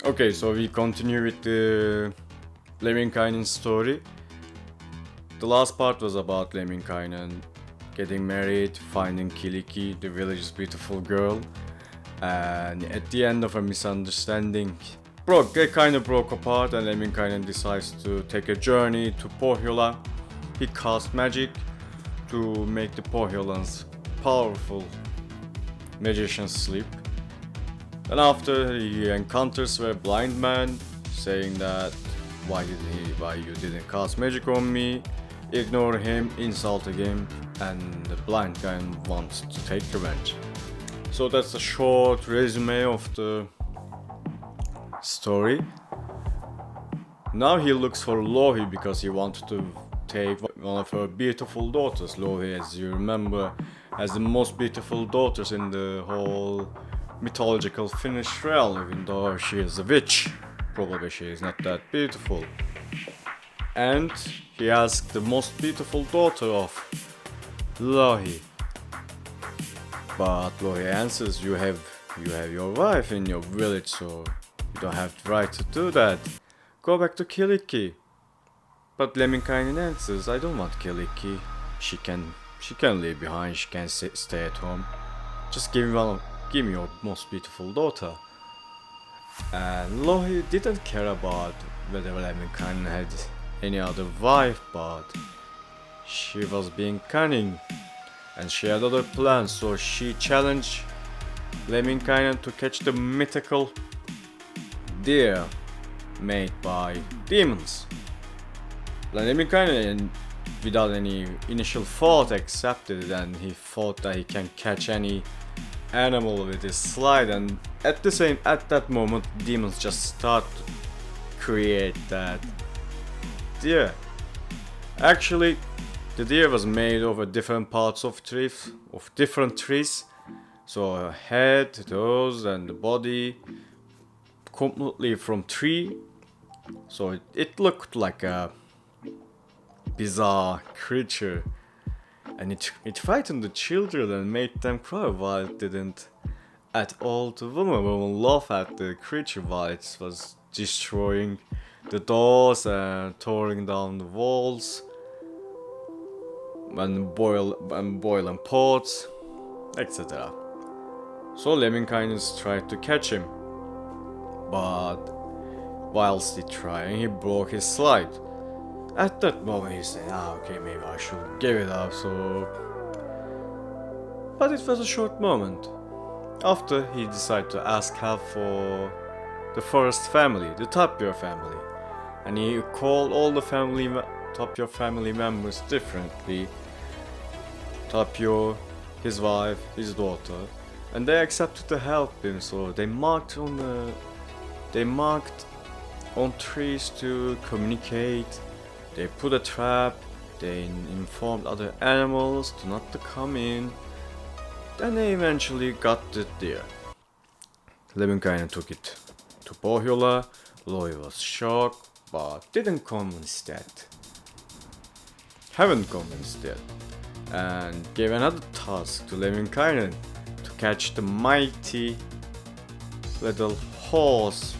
Okay, so we continue with the Lemminkainen story. The last part was about Lemminkainen getting married, finding Kiliki, the village's beautiful girl, and at the end of a misunderstanding, they kind of broke apart, and Lemminkainen decides to take a journey to Pohjola. He casts magic to make the Pohjolans powerful magicians sleep. And after he encounters a blind man saying that why you didn't cast magic on me, ignore him, insult him, and the blind guy wants to take revenge. So that's a short resume of the story. Now he looks for Louhi because he wants to take one of her beautiful daughters. Louhi, as you remember, has the most beautiful daughters in the whole mythological Finnish realm, even though she is a witch. Probably she is not that beautiful. And he asked the most beautiful daughter of Louhi. But Louhi answers, you have your wife in your village, so you don't have the right to do that. Go back to Kiliki. But Lemminkainen answers, I don't want Kiliki. She can leave behind, she can stay at home. Just give me your most beautiful daughter. And Louhi didn't care about whether Lemminkainen had any other wife, but she was being cunning and she had other plans, so she challenged Lemminkainen to catch the mythical deer made by demons. Lemminkainen, without any initial thought, accepted, and he thought that he can catch any animal with his slide, and at that moment demons just start to create that deer. Actually, the deer was made over different parts of different trees. So a head, toes, and the body completely from tree. So it looked like a bizarre creature, and it frightened the children and made them cry, while it didn't at all to women. Women laugh at the creature while it was destroying the doors and tearing down the walls and boiling pots, etc. So Lemminkainen tried to catch him, but whilst he trying, he broke his slide. At that moment he said, okay, maybe I should give it up, but it was a short moment. After, he decided to ask help for the first family, the Tapio family. And he called all the Tapio family members differently. Tapio, his wife, his daughter. And they accepted to help him, so they marked on trees to communicate. They put a trap, they informed other animals to not to come in. Then they eventually got the deer. Lemminkainen took it to Pohjola. Louhi was shocked, but haven't come instead. And gave another task to Lemminkainen to catch the mighty little horse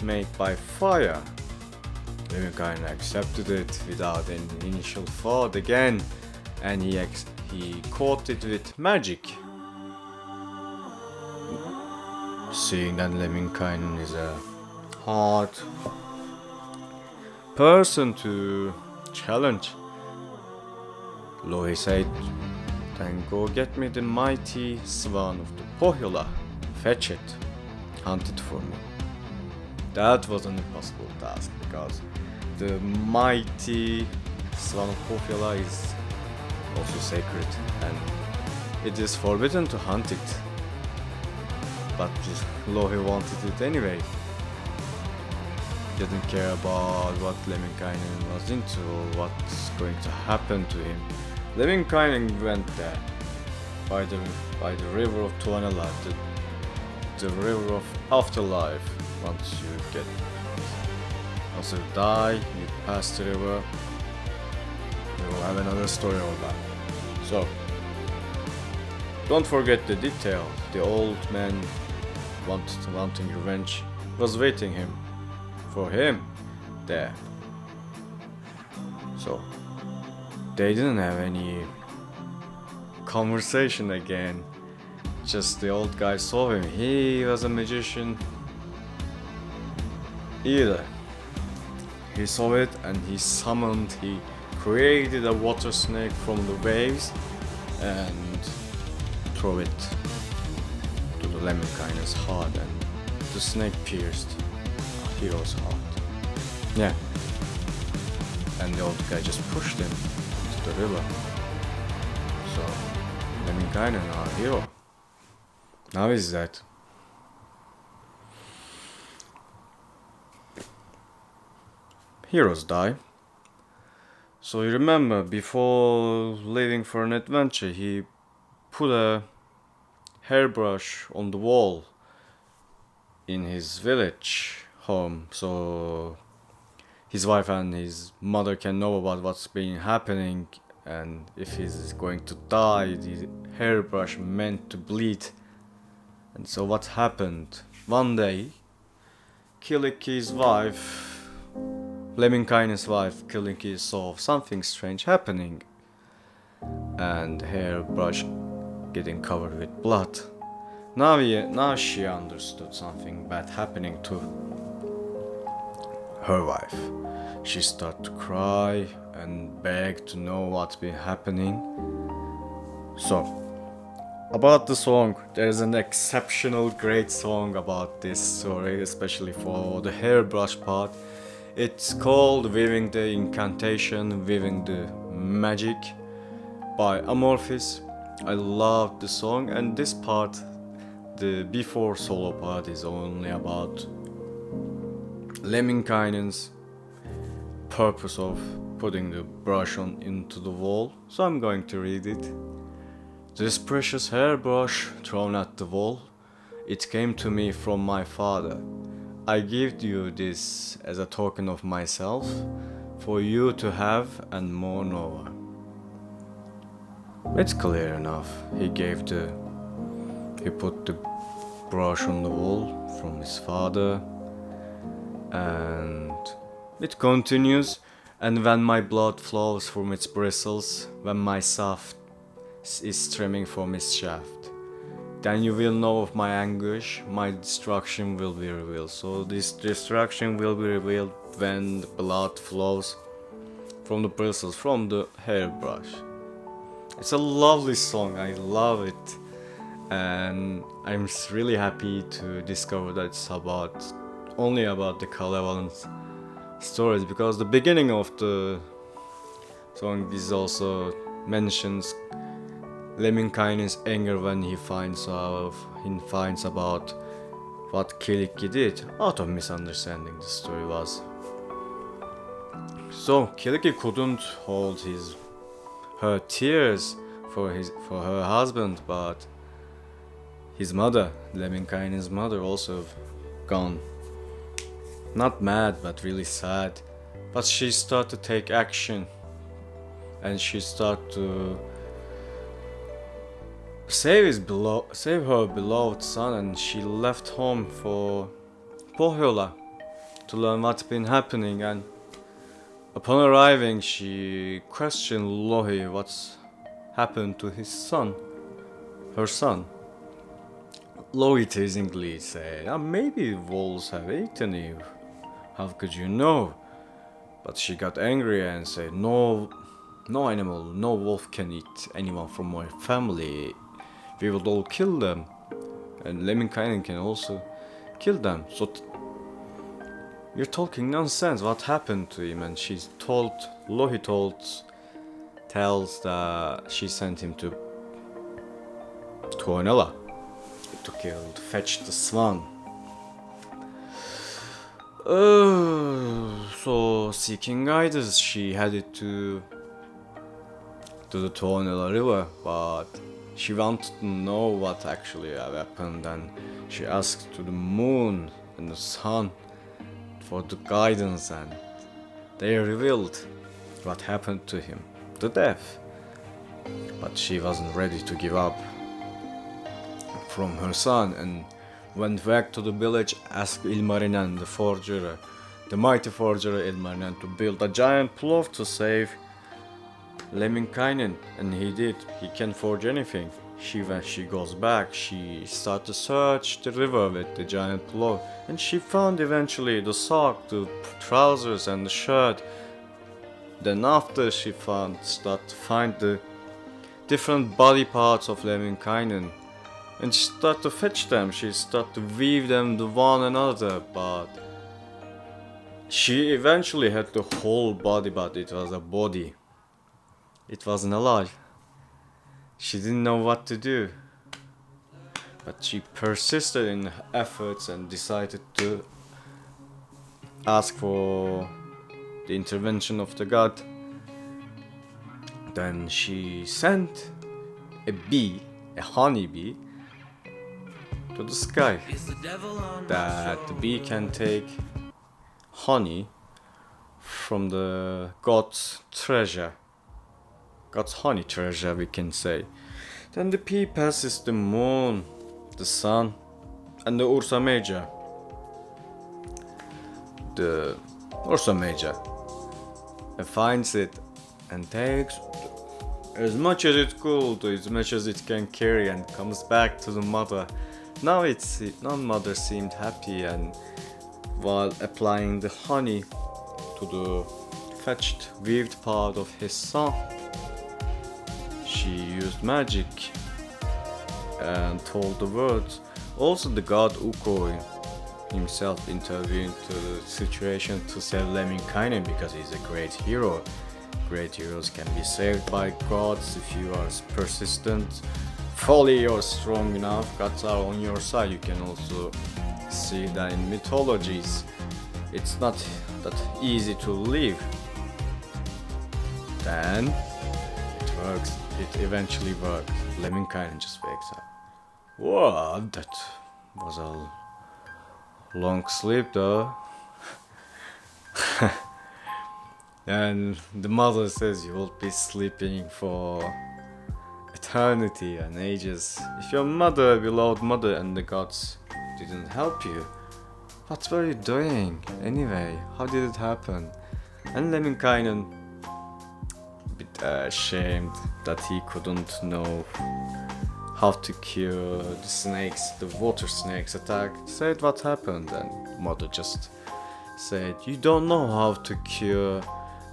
made by fire. Lemminkainen accepted it without any initial thought again, and he caught it with magic. Seeing that Lemminkainen is a hard person to challenge, Louhi said, then go get me the mighty Swan of the Pohjola, fetch it, hunt it for me. That was an impossible task, because the mighty Swan of Pohjola is also sacred, and it is forbidden to hunt it. But Louhi wanted it anyway. Didn't care about what Lemminkainen was into or what's going to happen to him. Lemminkainen went there by the river of Tuonela, the river of afterlife. Once you die, you pass the river, we will have another story about that. So, don't forget the detail. The old man wanting revenge was waiting for him there. So they didn't have any conversation again. Just the old guy saw him. He was a magician either. He saw it and he created a water snake from the waves and threw it to the Lemminkainen's heart, and the snake pierced a hero's heart. Yeah. And the old guy just pushed him into the river. So Lemminkainen, our hero, now is dead. Heroes die. So you remember, before leaving for an adventure, he put a hairbrush on the wall in his village home, so his wife and his mother can know about what's been happening, and if he's going to die, the hairbrush meant to bleed. And so what happened? One day, Kyllikki's wife, Lemminkainen's wife, Kyllikki, saw something strange happening, and hairbrush getting covered with blood. Now she understood something bad happening to her wife. She started to cry and beg to know what's been happening. So, about the song, there's an exceptional great song about this story, especially for the hairbrush part. It's called Weaving the Incantation, Weaving the Magic by Amorphis. I love the song, and this part, the before solo part, is only about Lemminkainen's purpose of putting the brush into the wall. So I'm going to read it. This precious hairbrush thrown at the wall, it came to me from my father. I give you this as a token of myself, for you to have and mourn over. It's clear enough. He put the brush on the wall from his father, and it continues. And when my blood flows from its bristles, when my shaft is streaming from its shaft, then you will know of my anguish, my destruction will be revealed. So this destruction will be revealed when the blood flows from the bristles, from the hairbrush. It's a lovely song, I love it. And I'm really happy to discover that it's only about the Kalevalan's stories, because the beginning of the song is also mentions Lemminkainen's anger when he finds about what Kyllikki did, out of misunderstanding the story was. So Kyllikki couldn't hold her tears for her husband, but his mother, Lemminkainen's mother, also gone. Not mad, but really sad. But she started to take action, and she started to save her beloved son, and she left home for Pohjola to learn what's been happening. And upon arriving, she questioned Louhi what's happened to her son. Louhi teasingly said, maybe wolves have eaten you. How could you know? But she got angry and said, no animal, no wolf can eat anyone from my family. We will all kill them, and Lemminkainen can also kill them. So you're talking nonsense. What happened to him? And Louhi tells that she sent him to Tuonela to fetch the Swan. So seeking guidance, she headed to the Tuonela river, but she wanted to know what actually happened, and she asked to the moon and the sun for the guidance, and they revealed what happened to him, the death. But she wasn't ready to give up from her son, and went back to the village, asked Ilmarinen, the forger, the mighty forger Ilmarinen, to build a giant plough to save Lemminkainen, and he did. He can forge anything. When she goes back, she starts to search the river with the giant plough, and she found eventually the sock, the trousers, and the shirt. Then after she started to find the different body parts of Lemminkainen, and she started to fetch them. She started to weave them to one another, but she eventually had the whole body, but it was a body. It wasn't alive. She didn't know what to do, but she persisted in her efforts and decided to ask for the intervention of the god. Then she sent a bee, a honeybee, to the sky, that the bee can take honey from the god's treasure. God's honey treasure, we can say. Then the bee passes the moon, the sun, and the Ursa Major. The Ursa Major finds it and takes as much as it could, as much as it can carry, and comes back to the mother. Now mother seemed happy, and while applying the honey to the fetched weaved part of his son, she used magic and told the words. Also the god Ukko himself intervened to the situation to save Lemminkainen, because he's a great hero. Great heroes can be saved by gods if you are persistent, fully or strong enough. Gods are on your side. You can also see that in mythologies. It's not that easy to live. Then it works. It eventually works. Lemminkainen just wakes up. Whoa, that was a long sleep though. And the mother says you will be sleeping for eternity and ages. If your mother, beloved mother, and the gods didn't help you, what were you doing anyway? How did it happen? And Lemminkainen, a bit ashamed that he couldn't know how to cure the snakes, the water snakes attack, said what happened, and mother just said, you don't know how to cure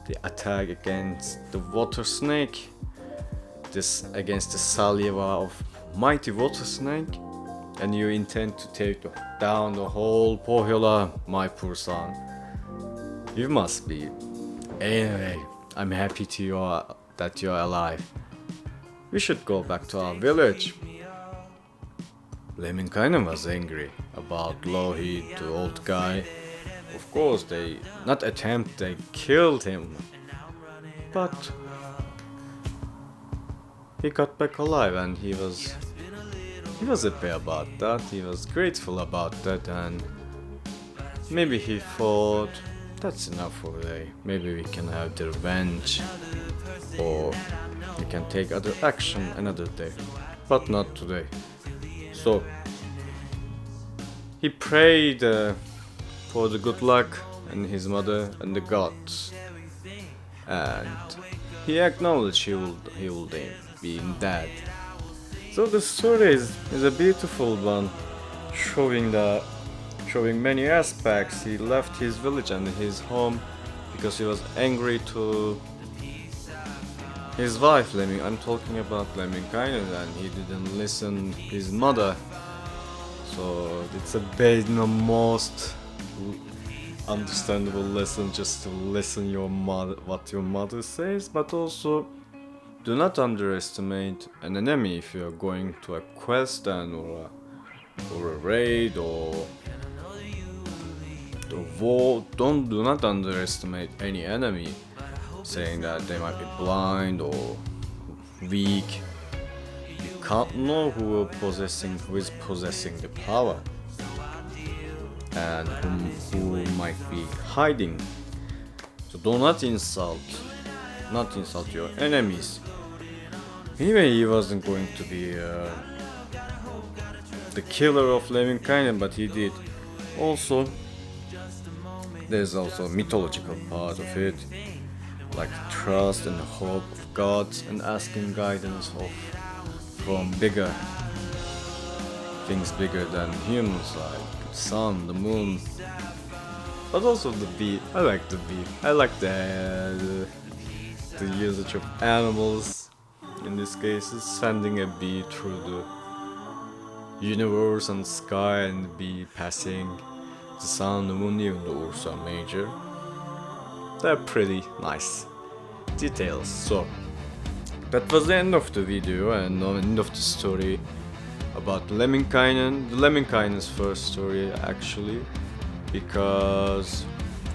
the attack against the water snake, this against the saliva of mighty water snake, and you intend to take down the whole Pohjola, my poor son. You must be. Anyway, I'm happy that you're alive. We should go back to our village. Lemminkainen was angry about Louhi, the old guy. Of course, they killed him. But he got back alive, and he was happy about that. He was grateful about that, and maybe he thought, that's enough for today. Maybe we can have the revenge, or we can take other action another day, but not today. So he prayed for the good luck and his mother and the gods, and he acknowledged he will be dead. So the story is a beautiful one, showing many aspects. He left his village and his home because he was angry to his wife I'm talking about Lemminkainen, and he didn't listen his mother. So it's a most understandable lesson, just to listen what your mother says, but also do not underestimate an enemy if you are going to a quest or a raid or the war. Do not underestimate any enemy, saying that they might be blind or weak. You can't know who is possessing the power, and who might be hiding. So do not insult your enemies. Anyway, he wasn't going to be the killer of Lemminkainen, but he did. Also, there's also a mythological part of it, like trust and hope of gods and asking guidance from bigger things bigger than humans, like the sun, the moon, but also the bee. I like the bee. I like the usage of animals. In this case, is sending a bee through the universe and sky, and the bee passing the sun, the moon, even the Ursa Major. They're pretty nice details. So that was the end of the video and the end of the story about Lemminkainen. The Lemminkainen's first story actually, because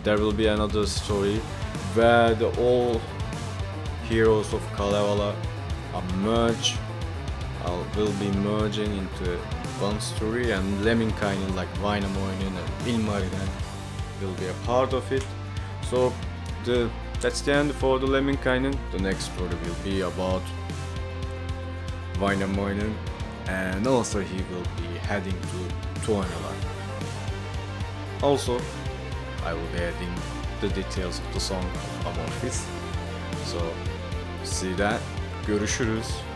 there will be another story where the all heroes of Kalevala are will be merging into one story, and Lemminkainen like Vainamoinen and Ilmarinen will be a part of it. So that's the end for the Lemminkainen. The next story will be about Vainamoinen, and also he will be heading to Tuonela. Also, I will be adding the details of the song of Amorphis. So see that. Görüşürüz.